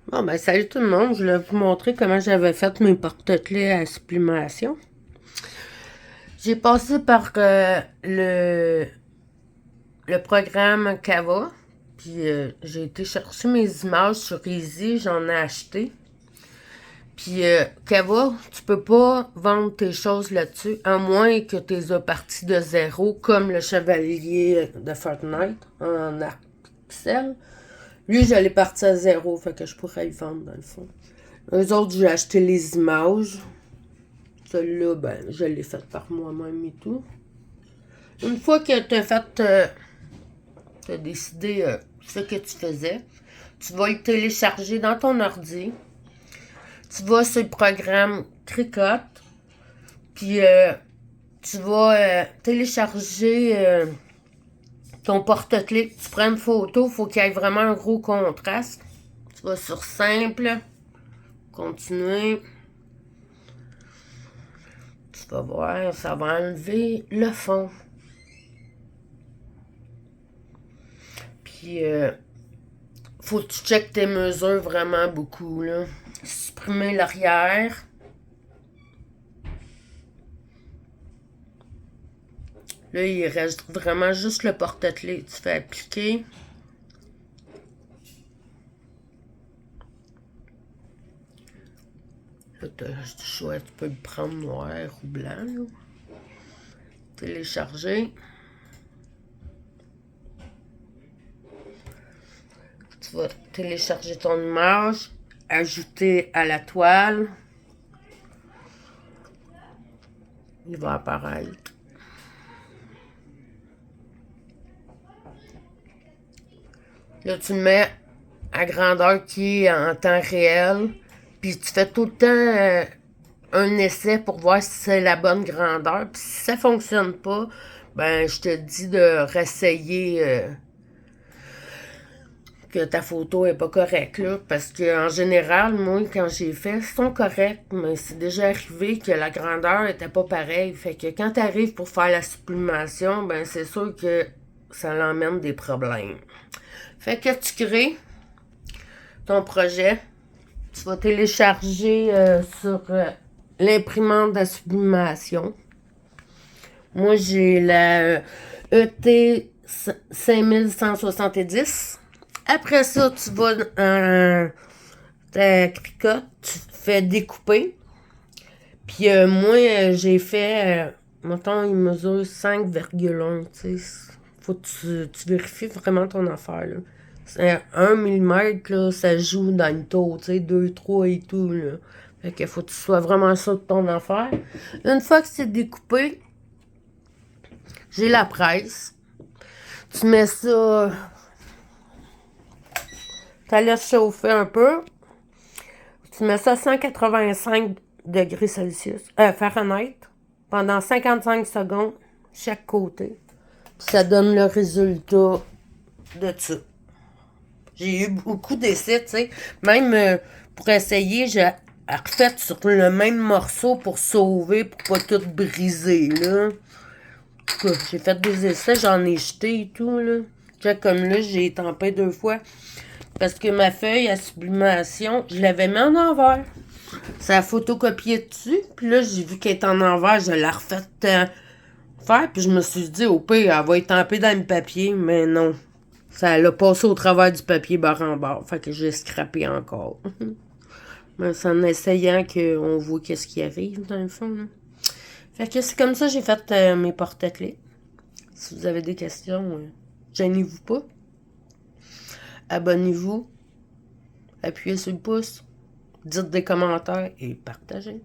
Bon, ben, salut tout le monde. Je voulais vous montrer comment j'avais fait mes porte-clés à sublimation. J'ai passé par le programme Canva. Puis j'ai été chercher mes images sur Easy. J'en ai acheté. Puis Canva, tu peux pas vendre tes choses là-dessus, à moins que tu les aies parties de zéro, comme le chevalier de Fortnite en arc pixel. Lui, j'allais partir à zéro, fait que je pourrais y vendre dans le fond. Eux autres, j'ai acheté les images. Celle-là, ben, je l'ai faite par moi-même et tout. Une fois que tu as fait, t'as décidé ce que tu faisais, tu vas le télécharger dans ton ordi. Tu vas sur le programme Cricut, puis tu vas télécharger ton porte-clés. Tu prends une photo, il faut qu'il y ait vraiment un gros contraste. Tu vas sur Simple, Continuer. Tu vas voir, ça va enlever le fond. Puis, faut que tu checkes tes mesures vraiment beaucoup, là. Supprimer l'arrière. Là, il reste vraiment juste le porte-clés. Tu fais appliquer. Là, tu as le choix. Tu peux le prendre noir ou blanc, là. Télécharger. Tu vas télécharger ton image. Ajouter à la toile. Il va apparaître. Là, tu le mets à grandeur qui est en temps réel. Puis tu fais tout le temps un essai pour voir si c'est la bonne grandeur. Puis si ça fonctionne pas, ben je te dis de réessayer que ta photo est pas correcte, là. Parce que en général, moi, quand j'ai fait, ils sont corrects, mais c'est déjà arrivé que la grandeur était pas pareille. Fait que quand tu arrives pour faire la sublimation, ben c'est sûr que ça l'emmène des problèmes. Fait que tu crées ton projet. Tu vas télécharger sur l'imprimante de sublimation. Moi, j'ai la ET 5170. Après ça, tu vas en ta cricotte, tu te fais découper. Puis moi, j'ai fait, mettons, il mesure 5,1, tu sais. Faut que tu vérifies vraiment ton affaire, là. C'est 1 mm, là, ça joue dans le taux, tu sais, 2, 3 et tout, là. Fait que faut que tu sois vraiment sûr de ton affaire. Une fois que c'est découpé, j'ai la presse. Tu mets ça, tu la laisses chauffer un peu. Tu mets ça à 185 degrés Celsius, Fahrenheit, pendant 55 secondes, chaque côté. Puis ça donne le résultat de ça. J'ai eu beaucoup d'essais, tu sais. Même pour essayer, j'ai refait sur le même morceau pour sauver, pour pas tout briser, là. En tout cas, j'ai fait des essais, j'en ai jeté et tout, là. Tu sais, comme là, j'ai tempé 2 fois. Parce que ma feuille à sublimation, je l'avais mis en envers. Ça a photocopié dessus. Puis là, j'ai vu qu'elle est en envers. Je l'ai refait faire. Puis je me suis dit, au pire, elle va être tempée dans le papier. Mais non. Ça l'a passé au travers du papier barre en barre. Fait que j'ai scrappé encore. Mais c'est en essayant qu'on voit qu'est-ce qui arrive, dans le fond. Là. Fait que c'est comme ça que j'ai fait mes porte-clés. Si vous avez des questions, gênez-vous pas. Abonnez-vous. Appuyez sur le pouce. Dites des commentaires et partagez.